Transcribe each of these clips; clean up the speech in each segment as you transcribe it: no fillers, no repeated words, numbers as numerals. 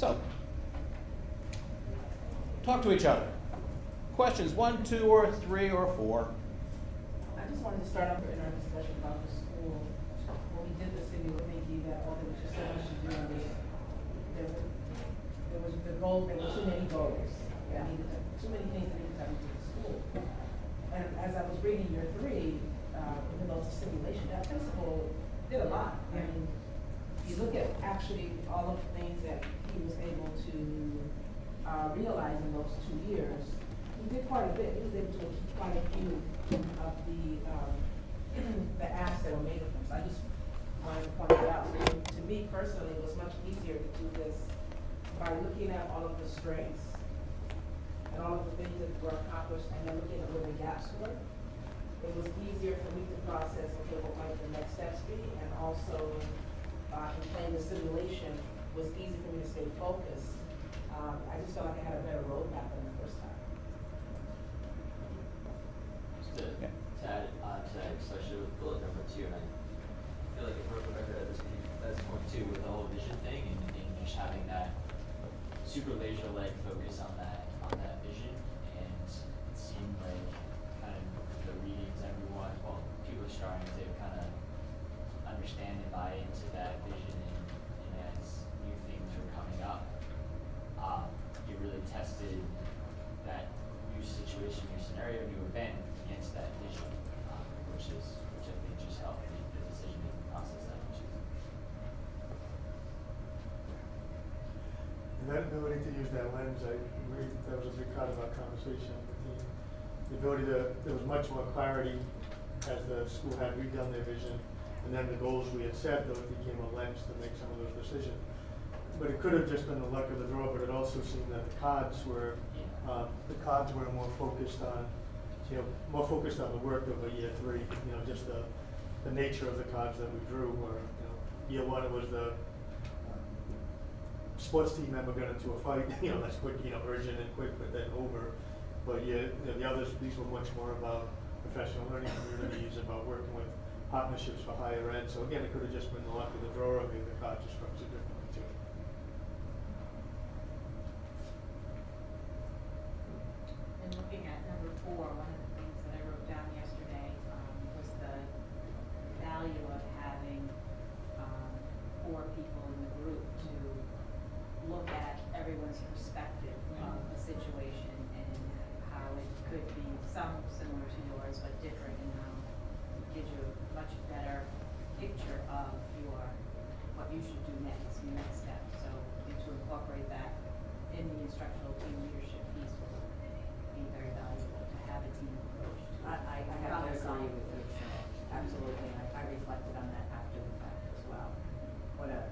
So, talk to each other. Questions 1, 2, or 3, or 4. I just wanted to start off in our discussion about the school. When we did the city, we were thinking that, oh, there was just so much to do, and there was the goal, there were too many goals. Yeah. Too many things that needed to happen to the school. And as I was reading your 3, even though it's a simulation, that principal did a lot. I mean, you look at actually all of the things that he was able to realize in those 2 years. He did quite a bit. He was able to achieve quite a few of the asks that were made of him. So I just wanted to point that out. So to me personally, it was much easier to do this by looking at all of the strengths and all of the things that were accomplished, and then looking at where the gaps were. It was easier for me to process, okay, what might the next steps be, and also in playing the simulation was easy for me to stay focused. I just felt like I had a better roadmap than the first time. Just to add on to that, especially with bullet number 2, and I feel like a broken record at this point too, with the whole vision thing, and just having that super laser-like focus on that vision, and it seemed like kind of the readings, everyone, well, people are starting to kind of understand and buy into that vision, and as new things were coming up, you really tested that new situation, new scenario, new event against that vision, which I think just helped make the decision-making process that much easier. And that ability to use that lens, I agree, that was a big part of our conversation with the team. The ability there was much more clarity as the school had redone their vision, and then the goals we had set, though, it became a lens to make some of those decisions. But it could have just been the luck of the draw, but it also seemed that the cards were more focused on, more focused on the work of a year 3, just the nature of the cards that we drew were, year 1 it was the sports team member got into a fight, that's quick, urgent and quick, but then over. But the others, these were much more about professional learning communities, about working with partnerships for higher ed. So again, it could have just been the luck of the draw, or maybe the cards are structured differently too. And looking at number 4, one of the things that I wrote down yesterday was the value of having 4 people in the group to look at everyone's perspective of the situation and how it could be some similar to yours but different, and how it gives you a much better picture of what you should do next, your next step. So to incorporate that in the instructional team leadership piece will be very valuable to have a team approach to I have to agree with you, absolutely. I reflected on that after the fact as well. What an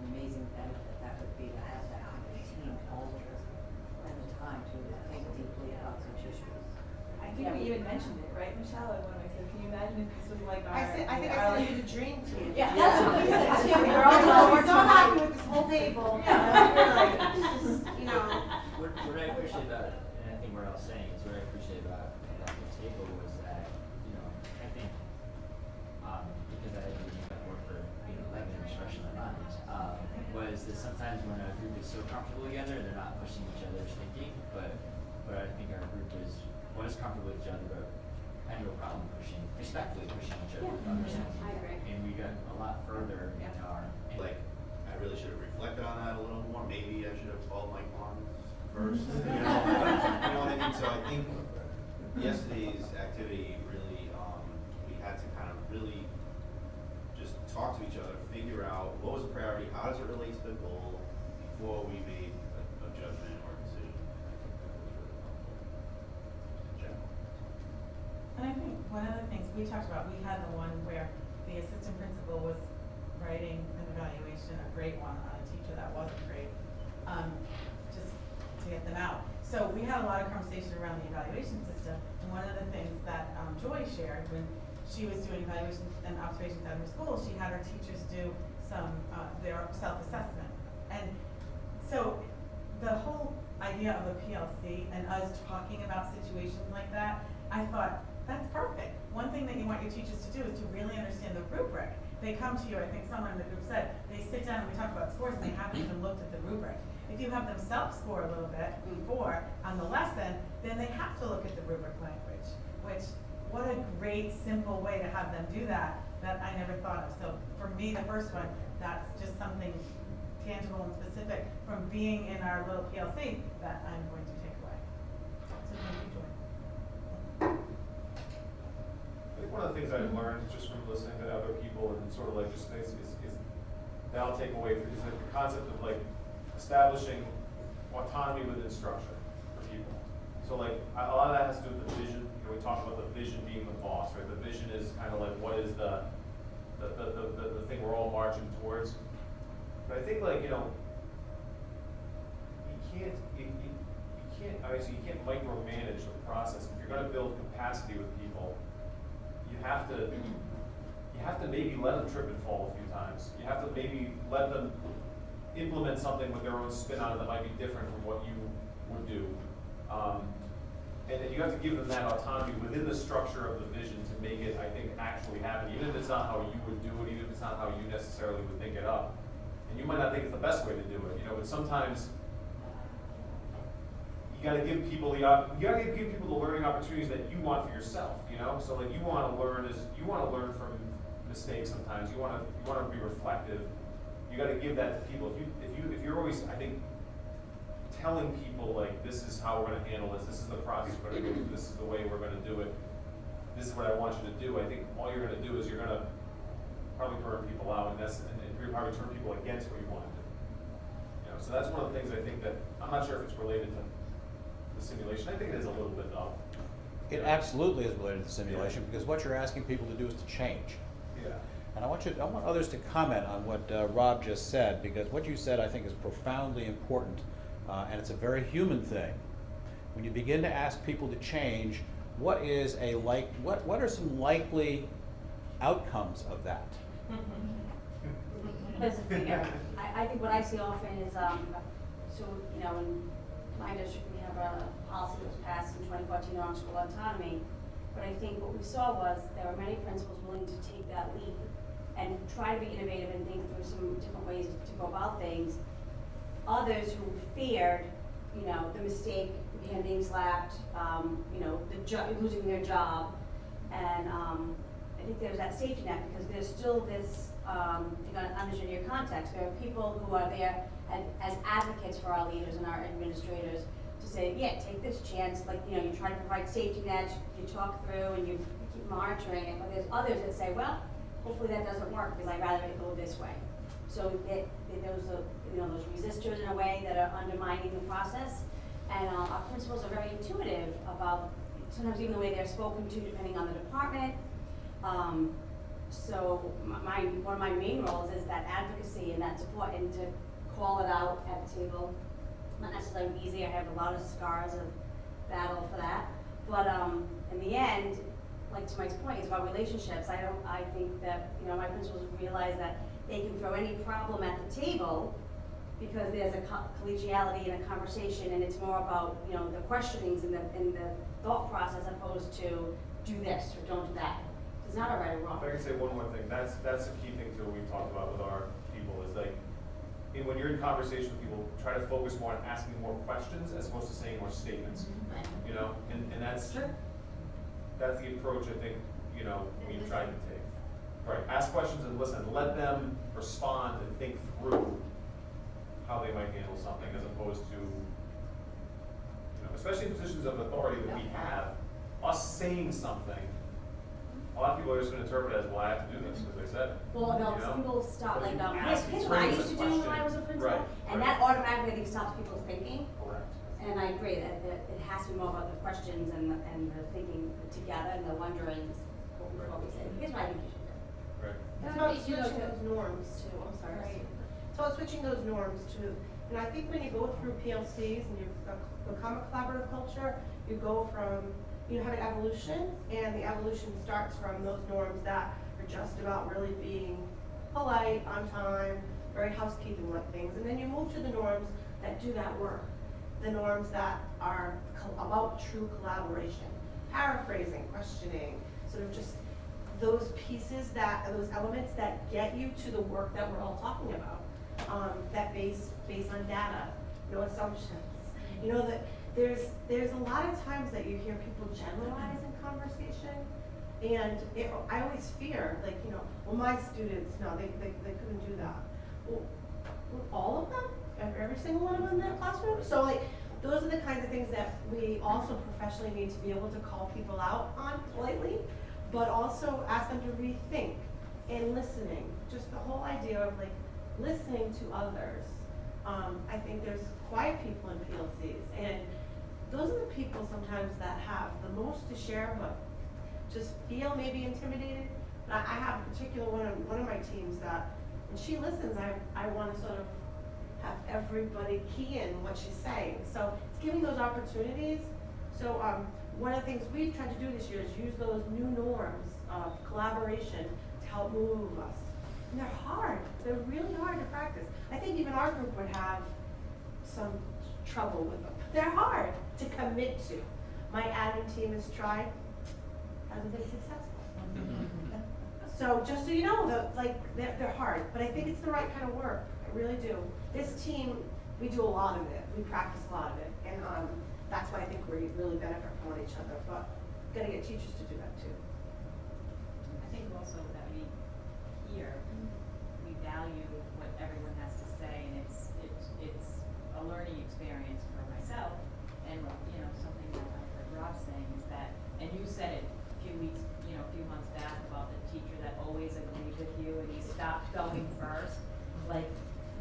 amazing benefit that would be to have that kind of team culture and the time to think deeply about such issues. I think we even mentioned it, right, Michelle? When I said, can you imagine if this was like our... I think I said it was a dream team. Yeah. That's what we said too. We're so happy with this whole table. We're like, it's just, What I appreciate about it, and I think we're all saying, is what I appreciate about the table was that, I think, because I did work for 11 years fresh in my mind, was that sometimes when a group is so comfortable together, they're not pushing each other's thinking, but I think our group was comfortable with each other, but had no problem respectfully pushing each other to understand. I agree. And we got a lot further in our... I really should have reflected on that a little more. Maybe I should have called Mike Barnes first. You know what I mean? So I think yesterday's activity really, we had to kind of really just talk to each other, figure out what was the priority, how does it relate to the goal before we made a judgment or decision. And I think one of the things we talked about, we had the one where the assistant principal was writing an evaluation, a great one, on a teacher that wasn't great, just to get them out. So we had a lot of conversation around the evaluation system, and one of the things that Joy shared when she was doing evaluations and observations at her school, she had her teachers do some their self-assessment. And so the whole idea of a PLC and us talking about situations like that, I thought, that's perfect. One thing that you want your teachers to do is to really understand the rubric they come to you, I think someone in the group said, they sit down and we talk about scores and they haven't even looked at the rubric. If you have them self-score a little bit before on the lesson, then they have to look at the rubric language, which, what a great, simple way to have them do that I never thought of. So for me, the first one, that's just something tangible and specific from being in our little PLC that I'm going to take away. So thank you, Joy. I think one of the things I've learned just from listening to other people and sort of like just things is that I'll take away is like the concept of like establishing autonomy within structure for people. So like a lot of that has to do with the vision. You know, we talk about the vision being the boss, right? The vision is kind of like what is the thing we're all marching towards. But I think like, you know, you can't obviously you can't micromanage the process. If you're gonna build capacity with people, you have to maybe let them trip and fall a few times. You have to maybe let them implement something with their own spin on it that might be different from what you would do. And then you have to give them that autonomy within the structure of the vision to make it, I think, actually happen, even if it's not how you would do it, even if it's not how you necessarily would think it up. And you might not think it's the best way to do it, you know, but sometimes you gotta give people the learning opportunities that you want for yourself, you know? So like you wanna learn from mistakes sometimes, you wanna be reflective. You gotta give that to people. If you're always, I think, telling people like, this is how we're gonna handle this is the process we're gonna go through, this is the way we're gonna do it, this is what I want you to do, I think all you're gonna do is you're gonna probably burn people out and you're probably turn people against what you want to do. You know, so that's one of the things I think that, I'm not sure if it's related to the simulation, I think it is a little bit though. It absolutely is related to simulation, because what you're asking people to do is to change. Yeah. And I want others to comment on what Rob just said, because what you said I think is profoundly important, and it's a very human thing. When you begin to ask people to change, what are some likely outcomes of that? There's a figure. I think what I see often is, so, you know, in my district, we have a policy that was passed in 2014 on school autonomy. But I think what we saw was there were many principals willing to take that leap and try to be innovative and think through some different ways to go about things. Others who feared, you know, the mistake, being being slapped, you know, losing their job. And I think there's that safety net because there's still this, you know, understand your context. There are people who are there as advocates for our leaders and our administrators to say, yeah, take this chance. Like, you know, you try to provide safety nets, you talk through and you keep monitoring it. But there's others that say, well, hopefully that doesn't work because I'd rather it go this way. So those resistors in a way that are undermining the process. And our principals are very intuitive about sometimes even the way they're spoken to depending on the department. So one of my main roles is that advocacy and that support and to call it out at the table. Not necessarily easy, I have a lot of scars of battle for that. But in the end, like to Mike's point, it's about relationships. I think that, you know, my principals realize that they can throw any problem at the table because there's a collegiality and a conversation, and it's more about, you know, the questionings and the thought process opposed to do this or don't do that. It's not a right or wrong. If I can say one more thing, that's a key thing too we've talked about with our people is like, when you're in conversation with people, try to focus more on asking more questions as opposed to saying more statements. Mm-hmm. You know, and that's Sure. That's the approach I think, you know, we've tried to take. Right, ask questions and listen, let them respond and think through how they might handle something as opposed to, you know, especially in positions of authority that we have, us saying something, a lot of people are just gonna interpret it as, well, I have to do this, because they said it. Well, you know? some people stop, But like, if you ask, here's it what I frames used to the do when I question. was a principal, Right, and right. that automatically, I think, stops people's thinking. Correct. And I agree that it has to be more about the questions and the thinking together and the wonderings before we say, here's what I think you should do. Right. That's It's about what you know switching to- those norms too, I'm sorry. Right. It's about switching those norms too. And I think when you go through PLCs and you become a collaborative culture, you go from, you have an evolution, and the evolution starts from those norms that are just about really being polite, on time, very housekeeping-like things. And then you move to the norms that do that work. The norms that are about true collaboration, paraphrasing, questioning, sort of just those pieces those elements that get you to the work that we're all talking about. That based on data, no assumptions. You know, that there's a lot of times that you hear people generalize in conversation, and I always fear, like, you know, well, my students, no, they couldn't do that. Well, all of them? Every single one of them in that classroom? So, like, those are the kinds of things that we also professionally need to be able to call people out on politely, but also ask them to rethink and listening. Just the whole idea of, like, listening to others. I think there's quiet people in PLCs, and those are the people sometimes that have the most to share, but just feel maybe intimidated. But I have a particular one of my teams that, when she listens, I want to sort of have everybody key in what she's saying. So it's giving those opportunities. So one of the things we've tried to do this year is use those new norms of collaboration to help move us. And they're hard. They're really hard to practice. I think even our group would have some trouble with them. They're hard to commit to. My admin team has tried, hasn't been successful. So just so you know, they're hard, but I think it's the right kind of work. I really do. This team, we do a lot of it. We practice a lot of it, and that's why I think we really benefit from each other. But gotta get teachers to do that too. I think also that we value what everyone has to say, and it's a learning experience for myself. And you know, something that I heard Rob saying is that, and you said it a few months back about the teacher that always agreed with you and he stopped going first. Like,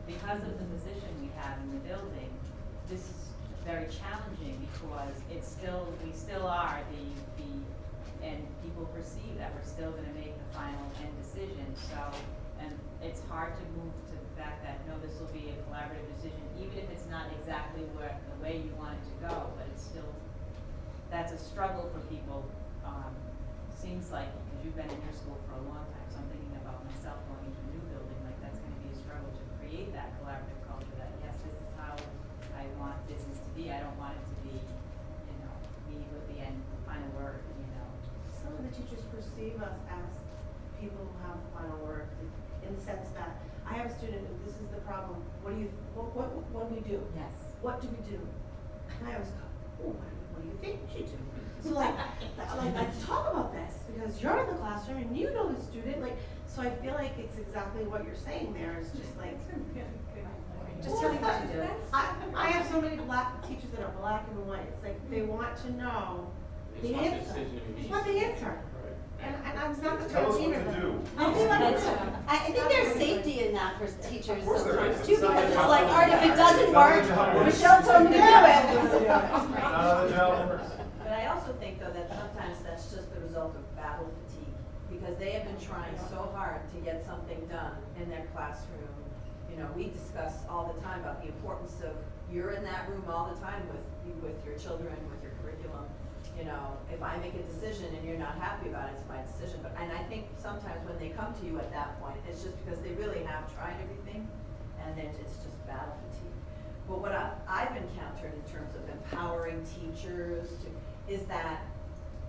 because of the position we have in the building, this is very challenging because we still are and people perceive that we're still gonna make the final end decision. So, and it's hard to move to the fact that, no, this will be a collaborative decision, even if it's not exactly the way you want it to go, but it's still, that's a struggle for people. Seems like, because you've been in your school for a long time, so I'm thinking about myself going into a new building, like that's gonna be a struggle to create that collaborative culture that, yes, this is how I want business to be. I don't want it to be, you know, me with the final word, you know. Some of the teachers perceive us as people who have the final word, in the sense that I have a student and this is the problem. What do we do? Yes. What do we do? And I always go, oh, what do you think we should do? So like let's talk about this, because you're in the classroom and you know the student, like, so I feel like it's exactly what you're saying there, is just like, Just tell me what to do. I have so many black teachers that are black and white. It's like they want to know the answer. They want the answer. And I'm not the Tell us kind what of to do. I think there's safety in that for teachers Of course there sometimes is. too, It's not because the it's job. like, all right, if it doesn't It's not work, the job. Michelle told me to do it. Not the job. But I also think though that sometimes that's just the result of battle fatigue, because they have been trying so hard to get something done in their classroom. You know, we discuss all the time about the importance of, you're in that room all the time with your children, with your curriculum. You know, if I make a decision and you're not happy about it, it's my decision. And I think sometimes when they come to you at that point, it's just because they really have tried everything, and it's just battle fatigue. But what I've encountered in terms of empowering teachers is that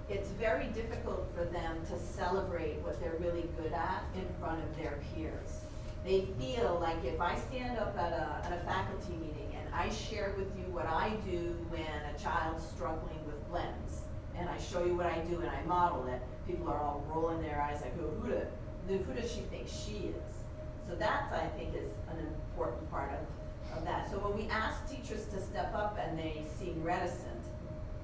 it's very difficult for them to celebrate what they're really good at in front of their peers. They feel like if I stand up at a faculty meeting and I share with you what I do when a child's struggling with blends, and I show you what I do and I model it, people are all rolling their eyes like, who does she think she is? So that, I think, is an important part of that. So when we ask teachers to step up and they seem reticent,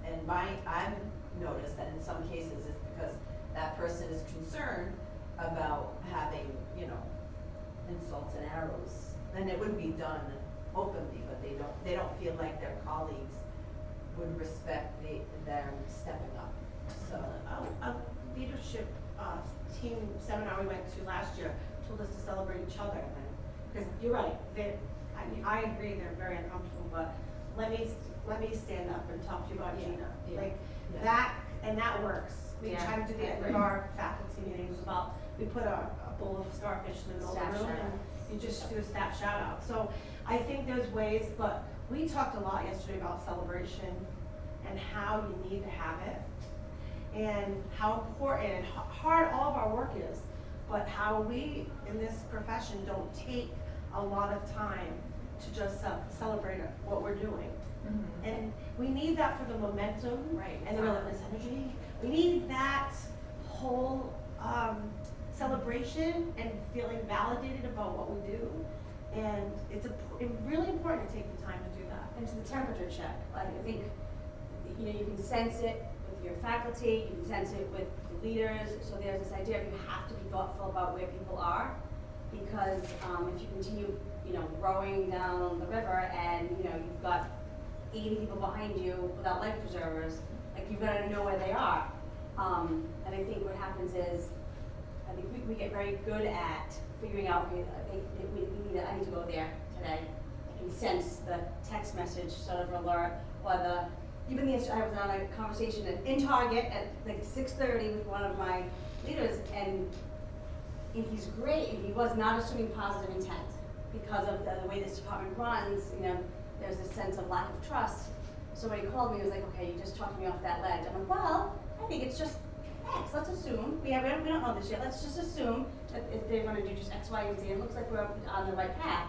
and I've noticed that in some cases it's because that person is concerned about having, you know, insults and arrows, then it wouldn't be done openly, but they don't feel like their colleagues would respect their stepping up. So A leadership team seminar we went to last year told us to celebrate each other. Because you're right, I agree they're very uncomfortable, but let me stand up and talk to you about Gina. Yeah. Like Yeah. that, and that works. We Yeah. try to do the end of our faculty meetings about, we put a bowl of starfish in the middle of Staff the room shout out. and you just do a staff shout out. So I think there's ways, but we talked a lot yesterday about celebration and how you need to have it. and how important and hard all of our work is, but how we in this profession don't take a lot of time to just celebrate what we're doing. And we need that for the momentum Right. and the relentless energy. We need that whole celebration and feeling validated about what we do. And it's really important to take the time to do that. And it's the temperature check, like, I think, you know, you can sense it with your faculty, you can sense it with the leaders, so there's this idea of you have to be thoughtful about where people are, because, if you continue, you know, rowing down the river and, you know, you've got 80 people behind you without life preservers, like, you've gotta know where they are. And I think what happens is, I think we get very good at figuring out, okay, I need to go there today. I can sense the text message sort of alert, or even I was on a conversation in Target at like 6:30 with one of my leaders, and he's great, and he was not assuming positive intent because of the way this department runs, you know, there's this sense of lack of trust. So when he called me, he was like, okay, you just talked me off that ledge. I'm like, well, I think it's just X, let's assume, we don't know this yet, let's just assume that if they're gonna do just X, Y, and Z, it looks like we're on the right path.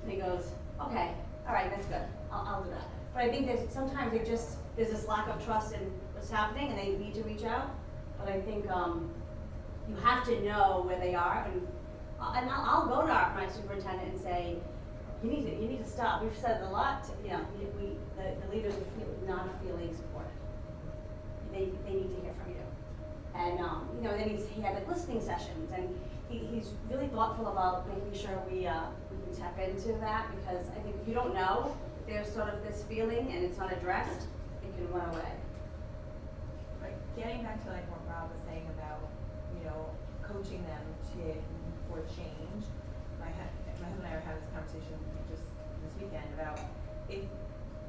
And he goes, okay, all right, that's good, I'll do that. But I think sometimes there's this lack of trust in what's happening, and they need to reach out. But I think, you have to know where they are, and I'll go to my superintendent and say, you need to stop. We've said it a lot, you know, the leaders are not feeling supported. They need to hear from you. And, you know, then he had like listening sessions, and he's really thoughtful about making sure we can tap into that, because I think if you don't know, there's sort of this feeling and it's not addressed, it can run away. Right, getting back to like what Rob was saying about, you know, coaching them for change. My husband and I were having this conversation just this weekend about if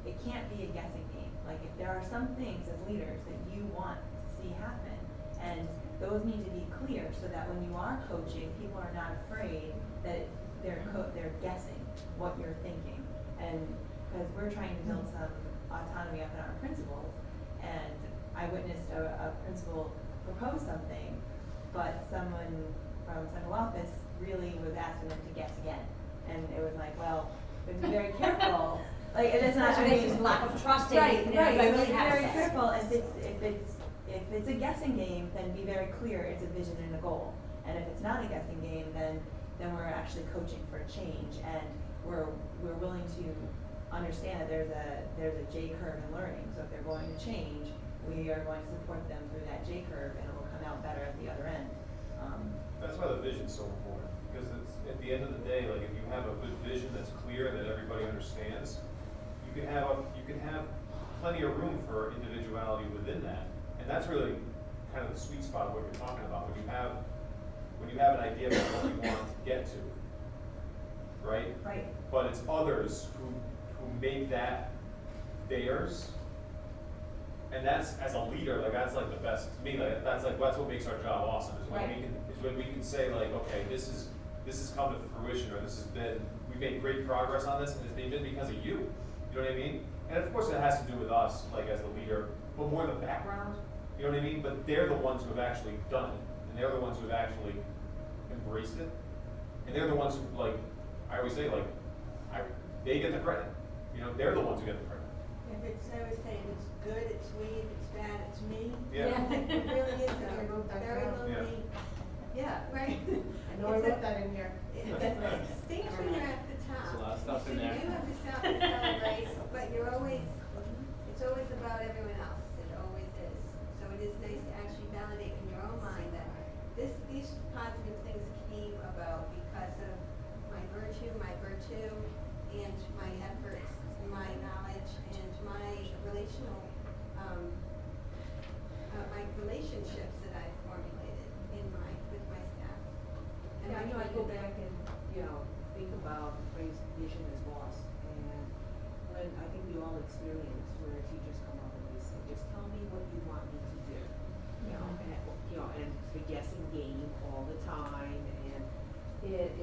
it can't be a guessing game. Like, if there are some things as leaders that you want to see happen, and those need to be clear so that when you are coaching, people are not afraid that they're guessing what you're thinking. And because we're trying to build some autonomy up in our principals, and I witnessed a principal propose something, but someone from central office really was asking them to guess again. And it was like, well, be very careful. Like, and it's not, I mean, There's lack of trust in right, you know, right. do I So really be have very to say? careful if it's a guessing game, then be very clear it's a vision and a goal. And if it's not a guessing game, then we're actually coaching for change, and we're willing to understand that there's a J curve in learning. So if they're going to change, we are going to support them through that J curve, and it will come out better at the other end. That's why the vision's so important, because it's, at the end of the day, like, if you have a good vision that's clear, that everybody understands, you can have plenty of room for individuality within that. And that's really kind of the sweet spot of what you're talking about, when you have an idea about what you want to get to, right? Right. But it's others who make that theirs. And that's, as a leader, like, that's like the best, to me, like, that's what makes our job awesome, is when we can say, like, okay, this has come to fruition, or we made great progress on this, and it's been because of you. You know what I mean? And of course it has to do with us, like, as the leader, but more the background, you know what I mean? But they're the ones who have actually done it, and they're the ones who have actually embraced it. And they're the ones who, like, I always say, like, they get the credit. You know, they're the ones who get the credit. If it's, I always say, if it's good, it's we, if it's bad, it's me. Yeah. It really is, I wrote that very down. lonely. Yeah, right. I know I wrote that in here. It stinks when you're at the top. There's a lot of stuff in there. You have to stop and celebrate, but you're always, it's always about everyone else, it always is. So it is nice to actually validate in your own mind that these positive things came about because of my virtue, and my efforts, my knowledge, and my relational, my relationships that I've formulated with my staff. And Yeah, my I know I go community. back and, you know, think about the phrase vision is boss. And when I think we all experience where teachers come up and they say, just tell me what you want me to do. You know, and the guessing game all the time, and it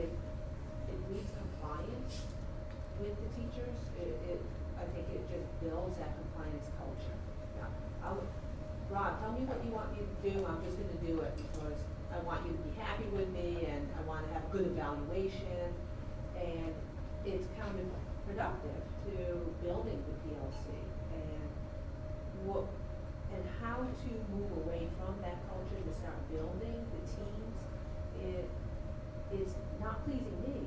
needs compliance with the teachers. I think it just builds that compliance culture. Yeah, Rob, tell me what you want me to do, I'm just gonna do it because I want you to be happy with me and I wanna have a good evaluation. And it's counterproductive to building the PLC and how to move away from that culture to start building the teams. It is not pleasing me.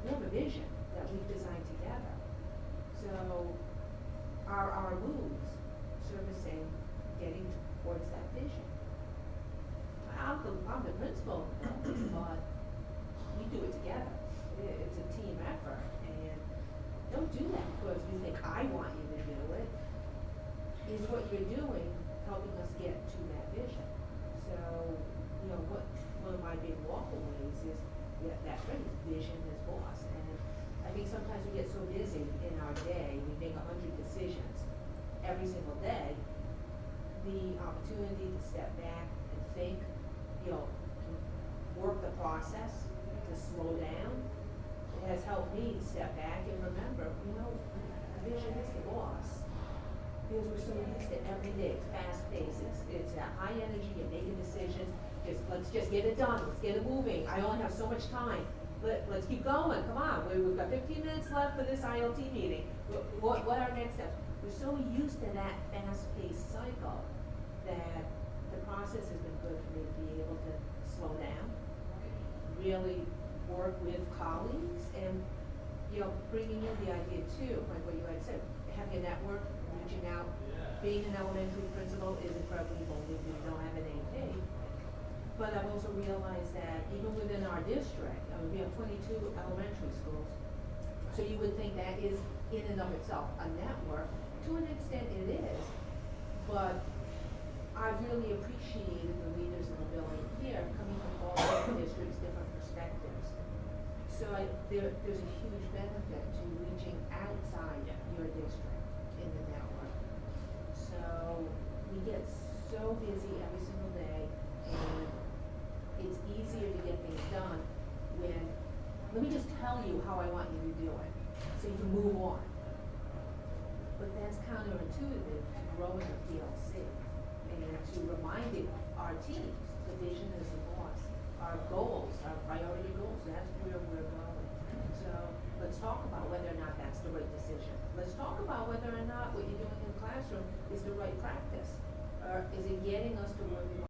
We have a vision that we've designed together. So our moves servicing getting towards that vision. I'm the principal, but we do it together. It's a team effort, and don't do that because you think I want you to do it. Is what you're doing helping us get to that vision? So, you know, one of my big walkaways is that phrase, vision as boss. And I think sometimes we get so busy in our day, we make 100 decisions every single day. The opportunity to step back and think, you know, work the process, to slow down, it has helped me to step back and remember, you know, vision is the boss. Because we're so used to every day, it's fast paced, it's that high energy, you're making decisions, let's just get it done, let's get it moving, I only have so much time. Let's keep going, come on, we've got 15 minutes left for this ILT meeting, what are our next steps? We're so used to that fast paced cycle that the process has been good for me to be able to slow down, really work with colleagues and, you know, bringing in the idea too, like what you had said, having a network, reaching out, being an elementary principal is incredibly lonely, we don't have an AP. But I've also realized that even within our district, we have 22 elementary schools, so you would think that is in and of itself a network. To an extent it is, but I've really appreciated the leaders in the building here coming from all different districts, different perspectives. So there's a huge benefit to reaching outside your district in the network. So we get so busy every single day, and it's easier to get things done when, let me just tell you how I want you to do it, so you can move on. But that's counterintuitive to growing a PLC and to reminding our teams the vision is the boss, our goals, our priority goals, that's where we're going. So let's talk about whether or not that's the right decision. Let's talk about whether or not what you're doing in the classroom is the right practice. Or is it getting us to where we want